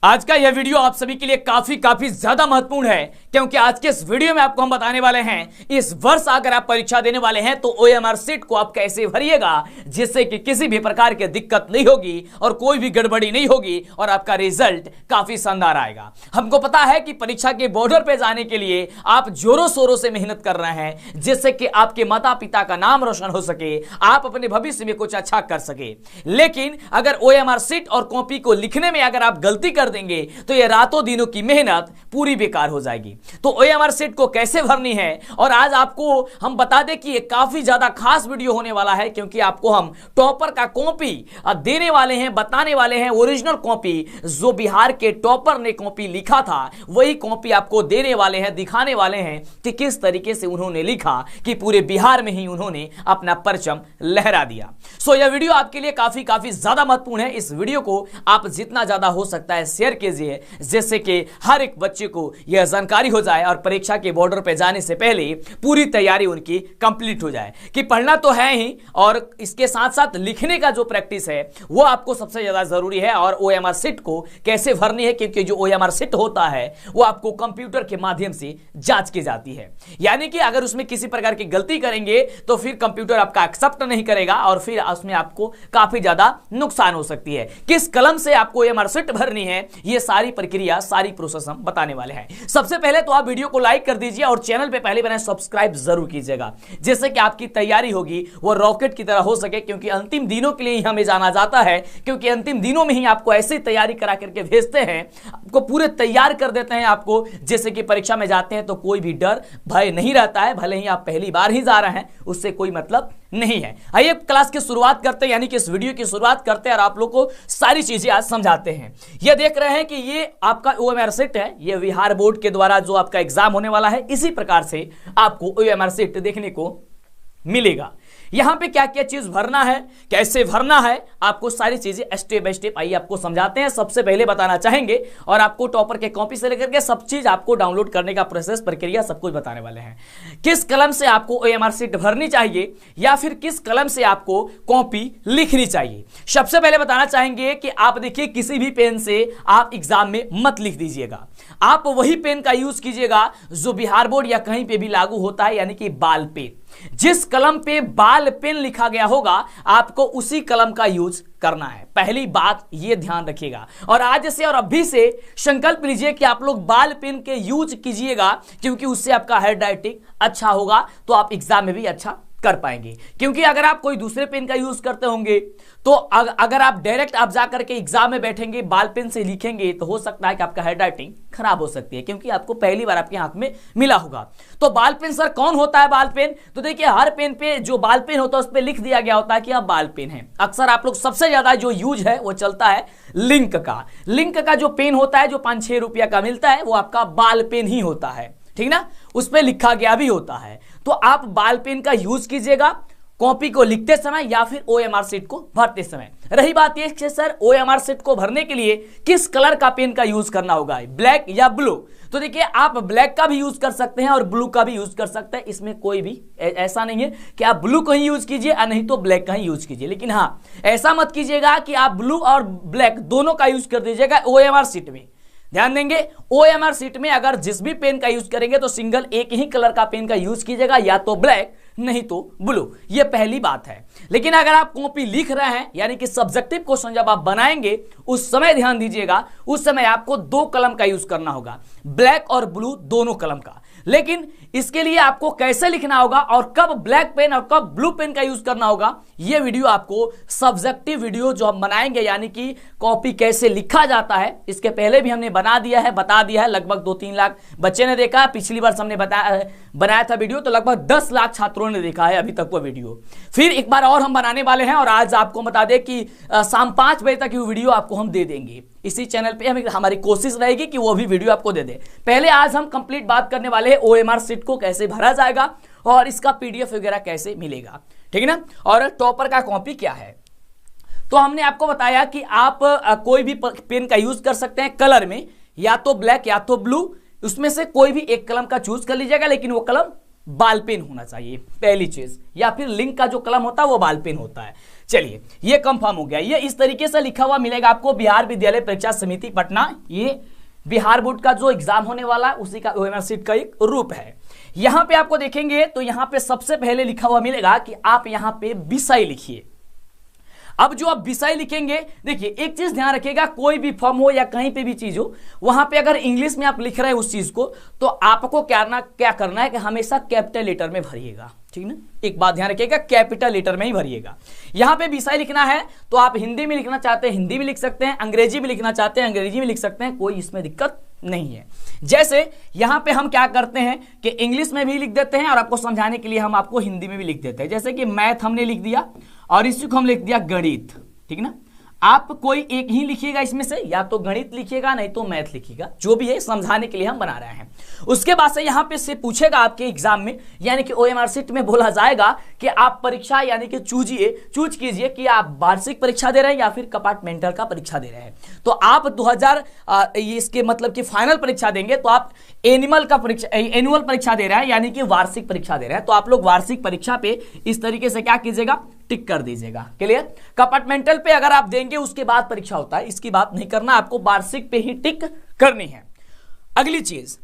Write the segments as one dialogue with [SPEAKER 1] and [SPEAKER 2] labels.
[SPEAKER 1] आज का यह वीडियो आप सभी के लिए काफी ज्यादा महत्वपूर्ण है, क्योंकि आज के इस वीडियो में आपको हम बताने वाले हैं इस वर्ष अगर आप परीक्षा देने वाले हैं तो OMR सीट को आप कैसे भरिएगा जिससे कि किसी भी प्रकार की दिक्कत नहीं होगी और कोई भी गड़बड़ी नहीं होगी और आपका रिजल्ट काफी शानदार आएगा। हमको पता है कि परीक्षा के बॉर्डर पे जाने के लिए आप जोरों शोरों से मेहनत कर रहे हैं जिससे कि आपके माता पिता का नाम रोशन हो सके, आप अपने भविष्य में कुछ अच्छा कर सके। लेकिन अगर OMR सीट और कॉपी को लिखने में अगर आप गलती कर देंगे तो ये रातों दिनों की मेहनत पूरी बेकार हो जाएगी। तो OMR सीट को कैसे भरनी है और आज आपको हम बता दें कि ये काफी ज्यादा खास वीडियो होने वाला है, क्योंकि आपको हम टॉपर का कॉपी देने वाले हैं, बताने वाले हैं। ओरिजिनल कॉपी जो बिहार के टॉपर ने कॉपी लिखा था वही कॉपी आपको देने वाले हैं, दिखाने वाले हैं कि किस तरीके से उन्होंने लिखा कि पूरे बिहार में ही उन्होंने अपना परचम लहरा दिया। सो यह वीडियो आपके लिए काफी ज्यादा महत्वपूर्ण है। इस वीडियो को आप जितना ज्यादा हो सकता है शेयर कीजिए, जिससे कि हर एक बच्चे को यह जानकारी हो जाए और परीक्षा के बॉर्डर पे जाने से पहले पूरी तैयारी उनकी कंप्लीट हो जाए कि पढ़ना तो है ही और इसके साथ साथ लिखने का जो प्रैक्टिस है वो आपको सबसे ज्यादा जरूरी है। और OMR सीट को कैसे भरनी है, क्योंकि जो OMR सीट होता है वो आपको कंप्यूटर के माध्यम से जांच की जाती है, यानी कि अगर उसमें किसी प्रकार की गलती करेंगे तो फिर कंप्यूटर आपका एक्सेप्ट नहीं करेगा और फिर उसमें आपको काफी ज्यादा नुकसान हो सकती है। किस कलम से आपको OMR सीट भरनी है ये सारी प्रक्रिया, सारी प्रोसेस हम बताने वाले हैं। सबसे पहले तो आप वीडियो को लाइक कर दीजिए और चैनल पे पहले बने सब्सक्राइब जरूर कीजिएगा, जिससे कि आपकी तैयारी होगी वो रॉकेट की तरह हो सके, क्योंकि अंतिम दिनों के लिए हमें जाना जाता है, क्योंकि अंतिम दिनों में ही आपको ऐसी तैयारी करा करके भेजते हैं, आपको पूरे तैयार कर देते हैं आपको, जैसे कि परीक्षा में जाते हैं तो कोई भी डर भय नहीं रहता है। भले ही आप पहली बार ही जा रहे हैं उससे कोई मतलब नहीं है। आइए क्लास की शुरुआत करते हैं, यानी कि इस वीडियो की शुरुआत करते हैं और आप लोग को सारी चीजें आज समझाते हैं। ये देख रहे हैं कि ये आपका OMR सीट है, ये बिहार बोर्ड के द्वारा जो आपका एग्जाम होने वाला है इसी प्रकार से आपको OMR सीट देखने को मिलेगा। यहां पे क्या क्या चीज भरना है, कैसे भरना है, आपको सारी चीजें स्टेप बाय स्टेप आइए आपको समझाते हैं। सबसे पहले बताना चाहेंगे और आपको टॉपर के कॉपी से लेकर के सब चीज आपको डाउनलोड करने का प्रोसेस, प्रक्रिया सब कुछ बताने वाले हैं। किस कलम से आपको OMR सीट भरनी चाहिए या फिर किस कलम से आपको कॉपी लिखनी चाहिए। सबसे पहले बताना चाहेंगे कि आप देखिए किसी भी पेन से आप एग्जाम में मत लिख दीजिएगा, आप वही पेन का यूज कीजिएगा जो बिहार बोर्ड या कहीं पे भी लागू होता है, यानी कि बाल पेन। जिस कलम पे बाल पेन लिखा गया होगा आपको उसी कलम का यूज करना है। पहली बात ये ध्यान रखिएगा और आज से और अभी से संकल्प लीजिए कि आप लोग बाल पेन के यूज कीजिएगा, क्योंकि उससे आपका हैंडराइटिंग अच्छा होगा तो आप एग्जाम में भी अच्छा कर पाएंगे। क्योंकि अगर आप कोई दूसरे पेन का यूज करते होंगे तो अगर आप डायरेक्ट आप जाकर के एग्जाम में बैठेंगे बाल पेन से लिखेंगे तो हो सकता है कि आपका हैंडराइटिंग खराब हो सकती है, क्योंकि आपको पहली बार आपके हाथ में मिला होगा। तो बाल पेन सर कौन होता है बाल पेन? तो देखिए हर पेन पे जो बाल पेन होता है उस पर लिख दिया गया होता है कि आप बाल पेन है। अक्सर आप लोग सबसे ज्यादा जो यूज है वो चलता है लिंक का। लिंक का जो पेन होता है जो 5-6 रुपया का मिलता है वो आपका बाल पेन ही होता है, ठीक ना, उस पर लिखा गया भी होता है। तो आप बाल पेन का यूज कीजिएगा कॉपी को लिखते समय या फिर OMR सीट को भरते समय। रही बात यह कि सर OMR सीट को भरने के लिए किस कलर का पेन का यूज करना होगा, ब्लैक या ब्लू? तो देखिए आप ब्लैक का भी यूज कर सकते हैं और ब्लू का भी यूज कर सकते हैं, इसमें कोई भी ऐसा नहीं है कि आप ब्लू को ही यूज कीजिए और नहीं तो ब्लैक का ही यूज कीजिए। लेकिन हाँ, ऐसा मत कीजिएगा कि आप ब्लू और ब्लैक दोनों का यूज कर दीजिएगा OMR सीट में। ध्यान देंगे OMR सीट में अगर जिस भी पेन का यूज करेंगे तो सिंगल एक ही कलर का पेन का यूज कीजिएगा, या तो ब्लैक नहीं तो ब्लू। ये पहली बात है। लेकिन अगर आप कॉपी लिख रहे हैं यानी कि सब्जेक्टिव क्वेश्चन जब आप बनाएंगे उस समय ध्यान दीजिएगा, उस समय आपको 2 कलम का यूज करना होगा, ब्लैक और ब्लू दोनों कलम का। लेकिन इसके लिए आपको कैसे लिखना होगा और कब ब्लैक पेन और कब ब्लू पेन का यूज करना होगा, यह वीडियो आपको सब्जेक्टिव वीडियो जो हम बनाएंगे, यानी कि कॉपी कैसे लिखा जाता है, इसके पहले भी हमने बता दिया है। लगभग 2-3 लाख बच्चे ने देखा है। पिछली बार हमने बनाया था वीडियो तो लगभग 10 लाख छात्रों ने देखा है अभी तक वो वीडियो। फिर एक बार और हम बनाने वाले हैं और आज आपको बता दें कि शाम 5 बजे तक ये वीडियो आपको हम दे देंगे इसी चैनल पे। हमारी कोशिश रहेगी कि वो भी वीडियो आपको दे दे। पहले आज हम कंप्लीट बात करने वाले हैं OMR सीट को कैसे भरा जाएगा और इसका PDF वगैरह कैसे मिलेगा, ठीक है ना, और टॉपर का कॉपी क्या है। तो हमने आपको बताया कि आप कोई भी पेन का यूज कर सकते हैं कलर में, या तो ब्लैक या तो ब्लू, उसमें से कोई भी एक कलम का चूज कर लीजिएगा, लेकिन वो कलम बाल पेन होना चाहिए पहली चीज, या फिर लिंक का जो कलम होता है वो बाल पेन होता है। चलिए ये कंफर्म हो गया। ये इस तरीके से लिखा हुआ मिलेगा आपको, बिहार विद्यालय परीक्षा समिति पटना, ये बिहार बोर्ड का जो एग्जाम होने वाला है उसी का ओएमआर शीट का एक रूप है। यहां पे आपको देखेंगे तो यहां पे सबसे पहले लिखा हुआ मिलेगा कि आप यहां पे विषय लिखिए। अब जो आप विषय लिखेंगे, देखिए एक चीज ध्यान रखिएगा, कोई भी फॉर्म हो या कहीं पे भी चीज हो, वहां पे अगर इंग्लिश में आप लिख रहे हैं उस चीज को, तो आपको क्या करना है कि हमेशा कैपिटल लेटर में भरिएगा, ठीक ना। एक बात ध्यान रखिएगा, कैपिटल लेटर में ही भरिएगा। यहां पे विषय लिखना है तो आप हिंदी में लिखना चाहते हैं हिंदी में लिख सकते हैं, अंग्रेजी में लिखना चाहते हैं अंग्रेजी में लिख सकते हैं, कोई इसमें दिक्कत नहीं है। जैसे यहां पे हम क्या करते हैं कि इंग्लिश में भी लिख देते हैं और आपको समझाने के लिए हम आपको हिंदी में भी लिख देते हैं। जैसे कि मैथ हमने लिख दिया और इसी को हम लिख दिया गणित, ठीक ना। आप कोई एक ही लिखिएगा इसमें से, या तो गणित लिखिएगा नहीं तो मैथ लिखिएगा, जो भी है समझाने के लिए हम बना रहे हैं। उसके बाद से यहां पे से पूछेगा आपके एग्जाम में, यानी कि ओएमआर शीट में बोला जाएगा कि आप परीक्षा यानी कि चूज कीजिए कि आप वार्षिक परीक्षा दे रहे हैं या फिर कंपार्टमेंटल का परीक्षा दे रहे हैं। तो आप 2000 इसके मतलब कि फाइनल परीक्षा देंगे तो आप एनुअल परीक्षा दे रहे हैं, यानी कि वार्षिक परीक्षा दे रहे हैं, तो आप लोग वार्षिक परीक्षा पे इस तरीके से क्या कीजिएगा, टिक कर दीजिएगा। क्लियर। कंपार्टमेंटल पे अगर आप देंगे उसके बाद परीक्षा होता है, इसकी बात नहीं करना, आपको वार्षिक पे ही टिक करनी है। अगली चीज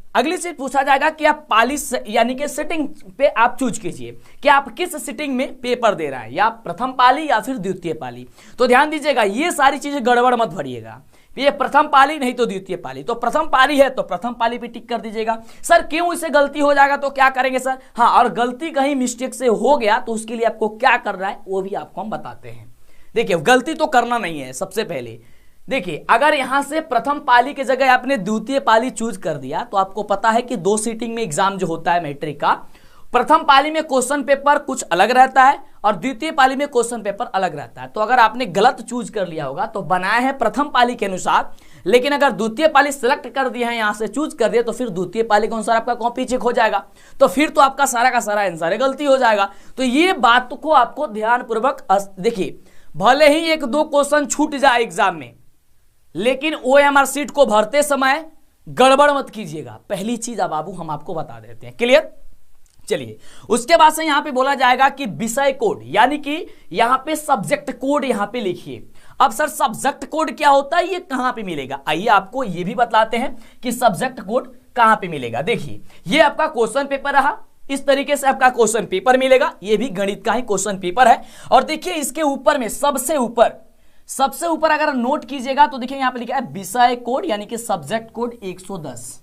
[SPEAKER 1] पूछा जाएगा कि आप पाली यानी कि सिटिंग पे आप चूज कीजिए कि आप किस सिटिंग में पेपर दे रहा है, या प्रथम पाली या फिर द्वितीय पाली। तो ध्यान दीजिएगा, ये सारी चीजें गड़बड़ मत भरिएगा, ये प्रथम पाली नहीं तो द्वितीय पाली। तो प्रथम पाली है तो प्रथम पाली पे टिक कर दीजिएगा। सर क्यों इसे गलती हो जाएगा तो क्या करेंगे सर? हाँ, और गलती कहीं मिस्टेक से हो गया तो उसके लिए आपको क्या करना है वो भी आपको हम बताते हैं। देखिए गलती तो करना नहीं है। सबसे पहले देखिए, अगर यहां से प्रथम पाली की जगह आपने द्वितीय पाली चूज कर दिया तो आपको पता है कि 2 सीटिंग में एग्जाम जो होता है मैट्रिक का, प्रथम पाली में क्वेश्चन पेपर कुछ अलग रहता है और द्वितीय पाली में क्वेश्चन पेपर अलग रहता है। तो अगर आपने गलत चूज कर लिया होगा तो बनाया है प्रथम पाली के अनुसार, लेकिन अगर द्वितीय पाली सिलेक्ट कर दिया है, यहां से चूज कर दिया, तो फिर द्वितीय पाली के अनुसार आपका कॉपी चेक हो जाएगा, तो फिर तो आपका सारा का सारा आंसर गलती हो जाएगा। तो ये बात को आपको ध्यानपूर्वक देखिए, भले ही 1-2 क्वेश्चन छूट जाए एग्जाम में, लेकिन ओएमआर शीट को भरते समय गड़बड़ मत कीजिएगा। पहली चीज अब बाबू हम आपको बता देते हैं। क्लियर। चलिए, उसके बाद से यहां पे बोला जाएगा कि विषय कोड, यानी कि यहां पे सब्जेक्ट कोड यहां पे लिखिए। अब सर सब्जेक्ट कोड क्या होता है, ये कहां पे मिलेगा? आइए आपको ये भी बताते हैं कि सब्जेक्ट कोड कहां पे मिलेगा। देखिए, ये आपका क्वेश्चन पेपर रहा, इस तरीके से आपका क्वेश्चन पेपर मिलेगा, ये भी गणित का ही क्वेश्चन पेपर है। और देखिए इसके ऊपर में सबसे ऊपर अगर नोट कीजिएगा तो देखिए यहां पे लिखा है विषय कोड, यानी कि सब्जेक्ट कोड 110।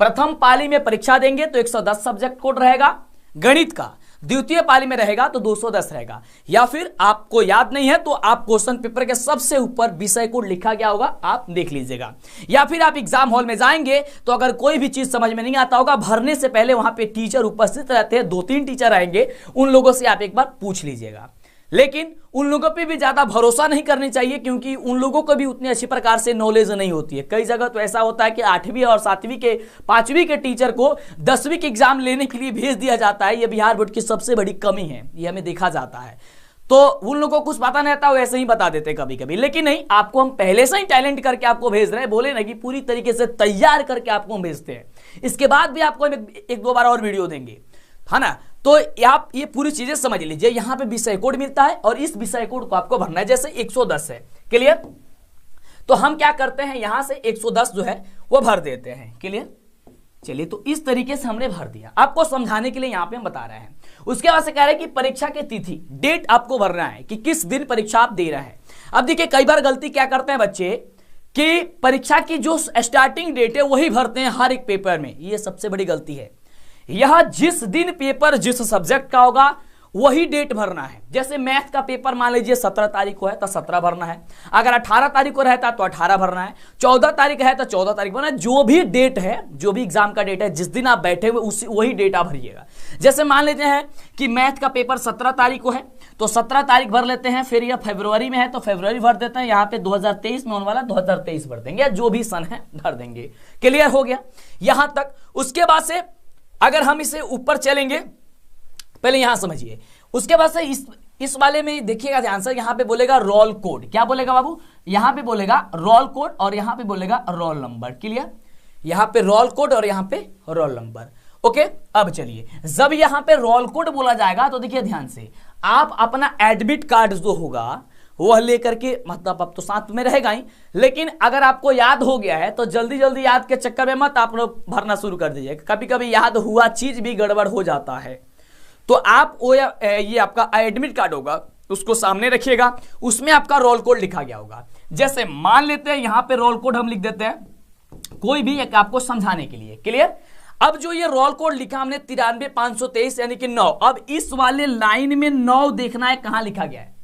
[SPEAKER 1] प्रथम पाली में परीक्षा देंगे तो 110 सब्जेक्ट कोड रहेगा गणित का, द्वितीय पाली में रहेगा तो 210 रहेगा। या फिर आपको याद नहीं है तो आप क्वेश्चन पेपर के सबसे ऊपर विषय कोड लिखा गया होगा, आप देख लीजिएगा। या फिर आप एग्जाम हॉल में जाएंगे तो अगर कोई भी चीज समझ में नहीं आता होगा, भरने से पहले वहां पे टीचर उपस्थित रहते हैं, 2-3 टीचर आएंगे, उन लोगों से आप एक बार पूछ लीजिएगा। लेकिन उन लोगों पे भी ज्यादा भरोसा नहीं करनी चाहिए, क्योंकि उन लोगों को भी उतनी अच्छी प्रकार से नॉलेज नहीं होती है। कई जगह तो ऐसा होता है कि 8वीं और 7वीं के 5वीं के टीचर को 10वीं के एग्जाम लेने के लिए भेज दिया जाता है। ये बिहार बोर्ड की सबसे बड़ी कमी है, ये हमें देखा जाता है। तो उन लोगों को कुछ पता नहीं आता, वो ऐसे ही बता देते कभी कभी। लेकिन नहीं, आपको हम पहले से ही टैलेंट करके आपको भेज रहे हैं, बोले ना कि पूरी तरीके से तैयार करके आपको हम भेजते हैं। इसके बाद भी आपको 1-2 बार और वीडियो देंगे, है ना। तो आप ये पूरी चीजें समझ लीजिए। यहां पे विषय कोड मिलता है और इस विषय कोड को आपको भरना है। जैसे 110 है, क्लियर। तो हम क्या करते हैं, यहां से 110 जो है वो भर देते हैं। क्लियर। चलिए, तो इस तरीके से हमने भर दिया, आपको समझाने के लिए यहां पे हम बता रहे हैं। उसके बाद से कह रहे हैं कि परीक्षा की तिथि, डेट आपको भरना है कि किस दिन परीक्षा आप दे रहे हैं। अब देखिए कई बार गलती क्या करते हैं बच्चे कि परीक्षा की जो स्टार्टिंग डेट है वही भरते हैं हर एक पेपर में। ये सबसे बड़ी गलती है। यह जिस दिन पेपर जिस सब्जेक्ट का होगा वही डेट भरना है। जैसे मैथ का पेपर मान लीजिए 17 तारीख को है तो 17 भरना है, अगर 18 तारीख को रहता तो 18 भरना है, 14 तारीख है तो 14 तारीख भरना है। जो भी डेट है, जो भी एग्जाम का डेट है, जिस दिन आप बैठे हुए वही डेट आप भरिएगा। जैसे मान लेते हैं कि मैथ का पेपर 17 तारीख को है तो 17 तारीख भर लेते हैं, फिर यह फरवरी में है तो फरवरी भर देते हैं, यहाँ पे 2023 में होने वाला 2023 भर देंगे, या जो भी सन है भर देंगे। क्लियर हो गया यहां तक। उसके बाद से अगर हम इसे ऊपर चलेंगे, पहले यहां समझिए, उसके बाद से इस वाले में देखिएगा ध्यान से, यहां पे बोलेगा रोल कोड। क्या बोलेगा बाबू? यहां पे बोलेगा रोल कोड और यहां पे बोलेगा रोल नंबर। क्लियर। यहां पे रोल कोड और यहां पे रोल नंबर। ओके। अब चलिए, जब यहां पे रोल कोड बोला जाएगा तो देखिए ध्यान से, आप अपना एडमिट कार्ड जो होगा वह लेकर के, मतलब अब तो साथ में रहेगा ही, लेकिन अगर आपको याद हो गया है तो जल्दी जल्दी याद के चक्कर में मत आप लोग भरना शुरू कर दीजिए, कभी कभी याद हुआ चीज भी गड़बड़ हो जाता है। तो आप वो ये आपका एडमिट कार्ड होगा उसको सामने रखिएगा, उसमें आपका रोल कोड लिखा गया होगा। जैसे मान लेते हैं यहां पे रोल कोड हम लिख देते हैं, कोई भी एक आपको समझाने के लिए, क्लियर। अब जो ये रोल कोड लिखा हमने 93,523 यानी कि 9, अब इस वाले लाइन में 9 देखना है कहां लिखा गया है,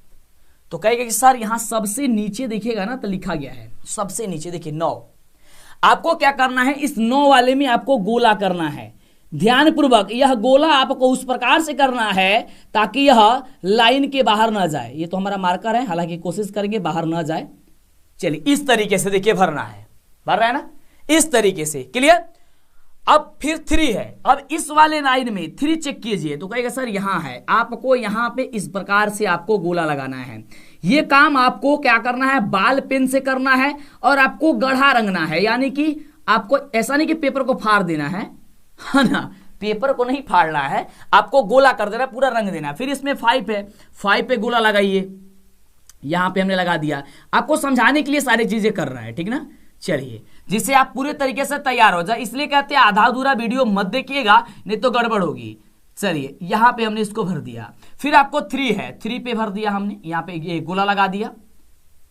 [SPEAKER 1] तो कहेगा कि सर यहां सबसे नीचे देखिएगा ना तो लिखा गया है, सबसे नीचे देखिए 9। आपको क्या करना है, इस 9 वाले में आपको गोला करना है, ध्यानपूर्वक यह गोला आपको उस प्रकार से करना है ताकि यह लाइन के बाहर ना जाए। ये तो हमारा मार्कर है, हालांकि कोशिश करेंगे बाहर ना जाए। चलिए इस तरीके से देखिए भरना है, भर रहा है ना, इस तरीके से, क्लियर। अब फिर 3 है, अब इस वाले लाइन में 3 चेक कीजिए तो कहेगा सर यहां है, आपको यहां पे इस प्रकार से आपको गोला लगाना है। ये काम आपको क्या करना है, बाल पेन से करना है और आपको गढ़ा रंगना है, यानी कि आपको ऐसा नहीं कि पेपर को फाड़ देना है ना, पेपर को नहीं फाड़ना है, आपको गोला कर देना, पूरा रंग देना। फिर इसमें 5 है, 5 पे गोला लगाइए, यहां पे हमने लगा दिया, आपको समझाने के लिए सारी चीजें कर रहा है, ठीक ना। चलिए जिससे आप पूरे तरीके से तैयार हो जाए, इसलिए कहते हैं आधा अधूरा वीडियो मत देखिएगा नहीं तो गड़बड़ होगी। चलिए यहां पे हमने इसको भर दिया, फिर आपको 3 है, 3 पे भर दिया हमने, यहां पे ये गोला लगा दिया।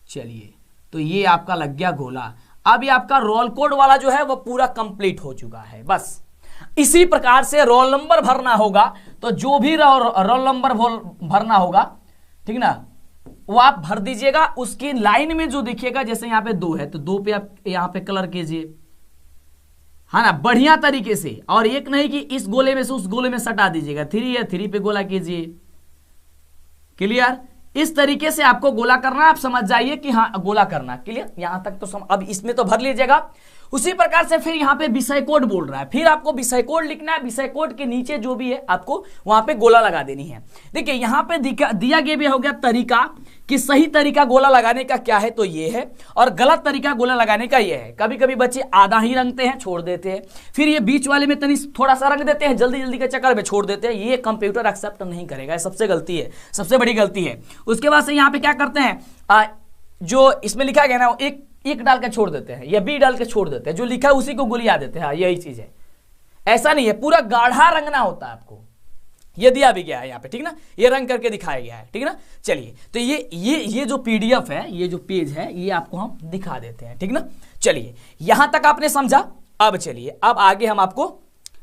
[SPEAKER 1] चलिए तो ये आपका लग गया गोला। अब ये आपका रोल कोड वाला जो है वो पूरा कंप्लीट हो चुका है। बस इसी प्रकार से रोल नंबर भरना होगा, तो जो भी रोल नंबर भरना होगा, ठीक ना, वो आप भर दीजिएगा। उसकी लाइन में जो देखिएगा, जैसे यहां पे 2 है तो 2 पे आप यहां पे कलर कीजिए, है ना, बढ़िया तरीके से। और एक नहीं कि इस गोले में से उस गोले में सटा दीजिएगा, 3 है 3 पे गोला कीजिए, क्लियर। इस तरीके से आपको गोला करना, आप समझ जाइए कि हाँ गोला करना, क्लियर। यहां तक तो अब इसमें तो भर लीजिएगा। उसी प्रकार से फिर यहां पे विषय कोड बोल रहा है, फिर आपको विषय कोड लिखना है, विषय कोड के नीचे जो भी है आपको वहां पे गोला लगा देनी है। देखिए यहां पे दिया गया भी हो गया तरीका कि सही तरीका गोला लगाने का क्या है, तो ये है, और गलत तरीका गोला लगाने का ये है। कभी कभी बच्चे आधा ही रंगते हैं, छोड़ देते हैं, फिर ये बीच वाले में तनी थोड़ा सा रंग देते हैं, जल्दी जल्दी के चक्कर में छोड़ देते हैं। ये कंप्यूटर एक्सेप्ट नहीं करेगा, सबसे गलती है, सबसे बड़ी गलती है। उसके बाद से यहाँ पे क्या करते हैं, जो इसमें लिखा गया ना, एक डाल के छोड़ देते हैं या बी डाल के छोड़ देते हैं, जो लिखा है उसी को गुलिया देते हैं। यही चीज है, ऐसा नहीं है, पूरा गाढ़ा रंगना होता है आपको। ये दिया भी गया है यहाँ पे, ठीक ना, ये रंग करके दिखाया गया है, ठीक ना। चलिए तो ये जो पीडीएफ है, ये जो पेज है, ये आपको हम दिखा देते हैं, ठीक ना। चलिए यहां तक आपने समझा। अब चलिए अब आगे हम आपको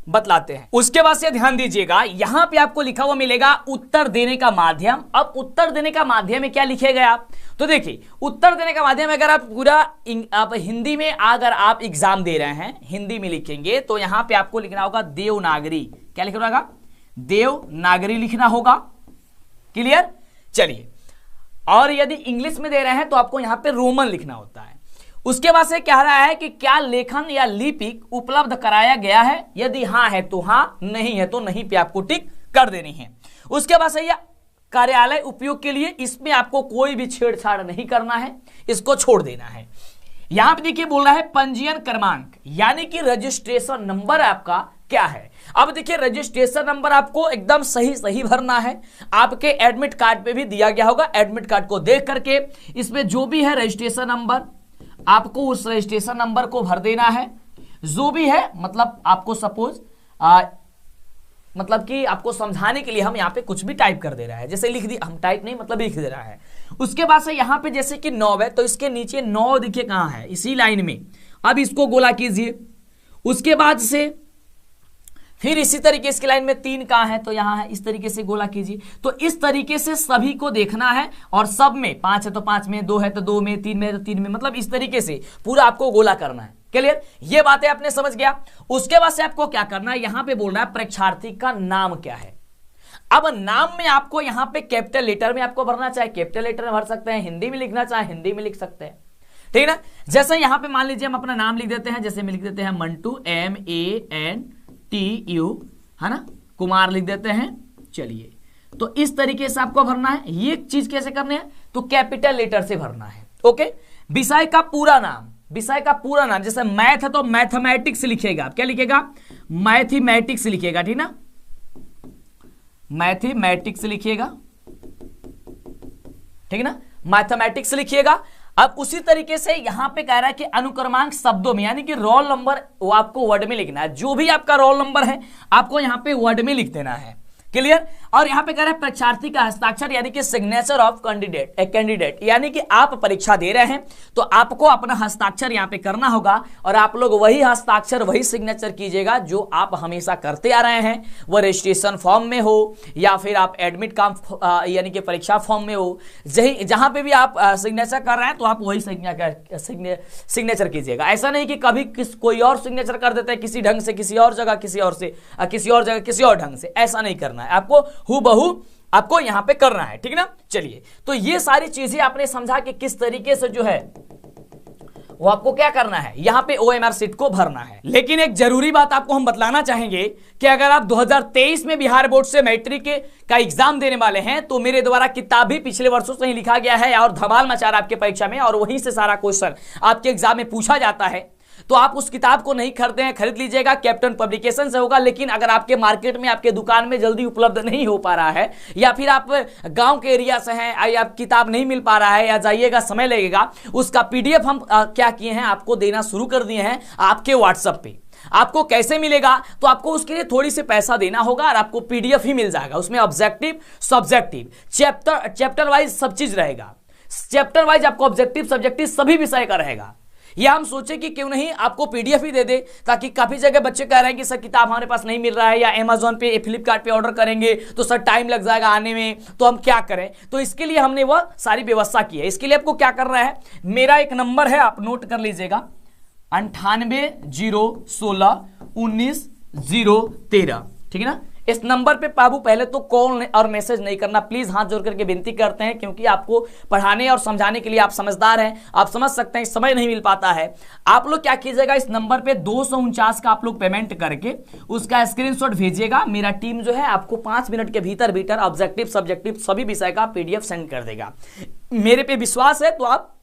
[SPEAKER 1] बतलाते हैं। उसके बाद से ध्यान दीजिएगा, यहां पे आपको लिखा हुआ मिलेगा उत्तर देने का माध्यम। अब उत्तर देने का माध्यम में क्या लिखेगा आप, तो देखिए उत्तर देने का माध्यम, अगर आप पूरा आप हिंदी में अगर आप एग्जाम दे रहे हैं, हिंदी में लिखेंगे तो यहां पे आपको लिखना होगा देवनागरी। क्या लिखना होगा, देवनागरी लिखना होगा, क्लियर। चलिए, और यदि इंग्लिश में दे रहे हैं तो आपको यहां पे रोमन लिखना होता है। उसके बाद से कह रहा है कि क्या लेखन या लिपिक उपलब्ध कराया गया है, यदि हाँ है तो हाँ, नहीं है तो नहीं पे आपको टिक कर देनी है। उसके बाद से यह कार्यालय उपयोग के लिए, इसमें आपको कोई भी छेड़छाड़ नहीं करना है, इसको छोड़ देना है। यहां पे देखिए बोल रहा है पंजीयन क्रमांक, यानी कि रजिस्ट्रेशन नंबर आपका क्या है। अब देखिए रजिस्ट्रेशन नंबर आपको एकदम सही भरना है। आपके एडमिट कार्ड पे भी दिया गया होगा, एडमिट कार्ड को देख करके इसमें जो भी है रजिस्ट्रेशन नंबर, आपको उस रजिस्ट्रेशन नंबर को भर देना है। जो भी है, मतलब आपको सपोज मतलब कि आपको समझाने के लिए हम यहाँ पे कुछ भी टाइप कर दे रहा है, जैसे लिख दी, हम टाइप नहीं मतलब लिख दे रहा है। उसके बाद से यहाँ पे जैसे कि 9 है तो इसके नीचे 9 देखिए कहाँ है, इसी लाइन में। अब इसको गोला कीजिए। उसके बाद से फिर इसी तरीके इसकी लाइन में 3 कहाँ है, तो यहाँ है, इस तरीके से गोला कीजिए। तो इस तरीके से सभी को देखना है, और सब में 5 है तो 5 में, 2 है तो 2 में, 3 में है तो 3 में, मतलब इस तरीके से पूरा आपको गोला करना है, क्लियर। ये बातें आपने समझ गया। उसके बाद से आपको क्या करना है, यहां पे बोल रहा है परीक्षार्थी का नाम क्या है। अब नाम में आपको यहां पे कैपिटल लेटर में आपको भरना, चाहे कैपिटल लेटर में भर सकते हैं, हिंदी में लिखना चाहे हिंदी में लिख सकते हैं, ठीक है ना। जैसे यहां पे मान लीजिए हम अपना नाम लिख देते हैं, जैसे में लिख देते हैं मंटू, MANTU, है ना, कुमार लिख देते हैं। चलिए तो इस तरीके से आपको भरना है। ये चीज कैसे करनी है, तो कैपिटल लेटर से भरना है, ओके। विषय का पूरा नाम, विषय का पूरा नाम, जैसे मैथ है तो मैथमेटिक्स लिखेगा, क्या लिखेगा, मैथमेटिक्स लिखेगा, ठीक ना, मैथमेटिक्स लिखिएगा। ठीक है ना, मैथमेटिक्स लिखिएगा। अब उसी तरीके से यहां पे कह रहा है कि अनुक्रमांक शब्दों में, यानी कि रोल नंबर वो आपको वर्ड में लिखना है। जो भी आपका रोल नंबर है आपको यहां पे वर्ड में लिख देना है। क्लियर। और यहां पे कह रहा है परीक्षार्थी का हस्ताक्षर, यानी कि सिग्नेचर ऑफ कैंडिडेट, यानी कि आप परीक्षा दे रहे हैं तो आपको अपना हस्ताक्षर यहां पे करना होगा और आप लोग वही हस्ताक्षर वही सिग्नेचर कीजिएगा जो आप हमेशा करते आ रहे हैं। वो रजिस्ट्रेशन फॉर्म में हो या फिर आप एडमिट कार्ड यानी कि परीक्षा फॉर्म में हो, जहां पे भी आप सिग्नेचर कर रहे हैं तो आप वही सिग्नेचर कीजिएगा। ऐसा नहीं कि कभी कोई और सिग्नेचर कर देते हैं किसी ढंग से, किसी और जगह किसी और जगह किसी और ढंग से, ऐसा नहीं करना है आपको, हूबहू आपको यहां पे करना है। ठीक है ना। चलिए, तो ये सारी चीजें आपने समझा कि किस तरीके से जो है वो आपको क्या करना है, यहां पे OMR सीट को भरना है। लेकिन एक जरूरी बात आपको हम बतलाना चाहेंगे कि अगर आप 2023 में बिहार बोर्ड से मैट्रिक का एग्जाम देने वाले हैं तो मेरे द्वारा किताब भी पिछले वर्षों से ही लिखा गया है और धमाल मचा रहा है आपके परीक्षा में, और वहीं से सारा क्वेश्चन आपके एग्जाम में पूछा जाता है। तो आप उस किताब को नहीं खरीदते हैं, खरीद लीजिएगा, कैप्टन पब्लिकेशन से होगा। लेकिन अगर आपके मार्केट में आपके दुकान में जल्दी उपलब्ध नहीं हो पा रहा है, या फिर आप गांव के एरिया से हैं या किताब नहीं मिल पा रहा है या जाइएगा समय लगेगा, उसका PDF हम क्या किए हैं आपको देना शुरू कर दिए हैं आपके व्हाट्सएप पे। आपको कैसे मिलेगा, तो आपको उसके लिए थोड़ी सी पैसा देना होगा और आपको PDF ही मिल जाएगा। उसमें ऑब्जेक्टिव, सब्जेक्टिव, चैप्टर वाइज सब चीज रहेगा। चैप्टर वाइज आपको ऑब्जेक्टिव सब्जेक्टिव सभी विषय का रहेगा। या हम सोचे कि क्यों नहीं आपको PDF ही दे दे, ताकि काफी जगह बच्चे कह रहे हैं कि सर किताब हमारे पास नहीं मिल रहा है, या Amazon पे फ्लिपकार्ट पे ऑर्डर करेंगे तो सर टाइम लग जाएगा आने में, तो हम क्या करें। तो इसके लिए हमने वह सारी व्यवस्था की है। इसके लिए आपको क्या करना है, मेरा एक नंबर है, आप नोट कर लीजिएगा, 9801919013। ठीक है ना। इस नंबर पे बाबू पहले तो कॉल और मैसेज नहीं करना, प्लीज हाथ जोड़ करके विनती करते हैं, क्योंकि आपको पढ़ाने और समझाने के लिए आप समझदार हैं, आप समझ सकते हैं समय नहीं मिल पाता है। आप लोग क्या कीजिएगा, इस नंबर पे 249 का आप लोग पेमेंट करके उसका स्क्रीनशॉट भेजिएगा। मेरा टीम जो है आपको 5 मिनट के भीतर भीतर ऑब्जेक्टिव सब्जेक्टिव सभी विषय का PDF सेंड कर देगा। मेरे पे विश्वास है तो आप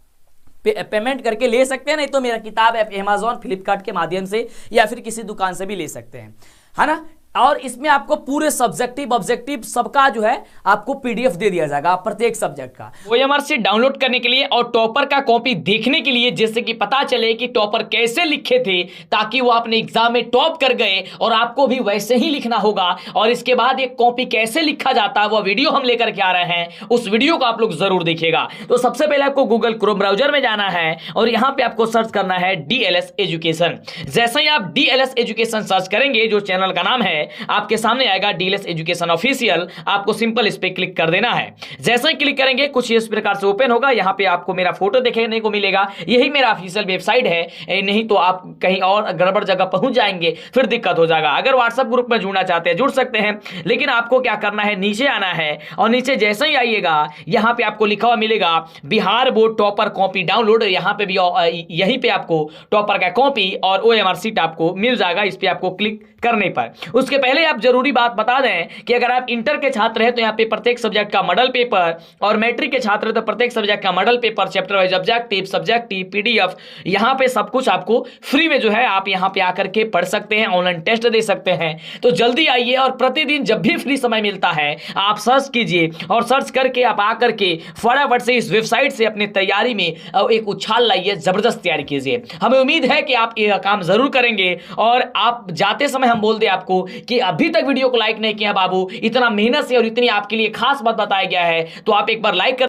[SPEAKER 1] पेमेंट करके ले सकते हैं, नहीं तो मेरा किताब है Amazon फ्लिपकार्ट के माध्यम से या फिर किसी दुकान से भी ले सकते हैं, है ना। और इसमें आपको पूरे सब्जेक्टिव ऑब्जेक्टिव सबका जो है आपको PDF दे दिया जाएगा प्रत्येक सब्जेक्ट का। OMR से डाउनलोड करने के लिए और टॉपर का कॉपी देखने के लिए, जिससे कि पता चले कि टॉपर कैसे लिखे थे, ताकि वो अपने एग्जाम में टॉप कर गए और आपको भी वैसे ही लिखना होगा। और इसके बाद एक कॉपी कैसे लिखा जाता है वह वीडियो हम लेकर के आ रहे हैं, उस वीडियो को आप लोग जरूर देखिएगा। तो सबसे पहले आपको गूगल क्रोम ब्राउजर में जाना है और यहां पे आपको सर्च करना है DLS एजुकेशन। जैसे ही आप DLS एजुकेशन सर्च करेंगे, जो चैनल का नाम है आपके सामने आएगा DLS एजुकेशन ऑफिशियल, आपको सिंपल इस पे क्लिक कर देना है। जैसे ही क्लिक करेंगे कुछ इस प्रकार से ओपन होगा। यहां पे आपको मेरा फोटो देखने को मिलेगा, यही मेरा ऑफिशियल वेबसाइट है, नहीं तो आप कहीं और गड़बड़ जगह पहुंच जाएंगे, फिर दिक्कत हो जाएगा। अगर व्हाट्सएप ग्रुप में जुड़ना चाहते हैं जुड़ सकते हैं, लेकिन आपको क्या करना है, नीचे आना है और नीचे जैसे ही आइएगा यहां पे आपको लिखा हुआ मिलेगा Bihar board topper copy download. यहां पे भी यहीं पे आपको टॉपर का कॉपी और OMR सीट आपको मिल जाएगा, इस पे आपको क्लिक करने पर। उसके पहले आप जरूरी बात बता दें कि अगर आप इंटर के छात्र हैं तो यहाँ पे प्रत्येक सब्जेक्ट का मॉडल पेपर, और मैट्रिक के छात्र हैं तो प्रत्येक सब्जेक्ट का model paper, chapter wise objective subjective PDF, यहाँ पे सब कुछ आपको फ्री में जो है आप यहाँ पे आकर के पढ़ सकते हैं, ऑनलाइन टेस्ट दे सकते हैं। तो जल्दी आइए और प्रतिदिन जब भी फ्री समय मिलता है आप सर्च कीजिए, और सर्च करके आप आकर के फटाफट से इस वेबसाइट से अपनी तैयारी में एक उछाल लाइए, जबरदस्त तैयारी कीजिए। हमें उम्मीद है कि आप ये काम जरूर करेंगे। और आप जाते समय हम बोल दें आपको कि अभी तक वीडियो को लाइक नहीं किया बाबू, इतना मेहनत से और इतनी आपके लिए खास बात बताया गया है, तो आप एक बार लाइक कर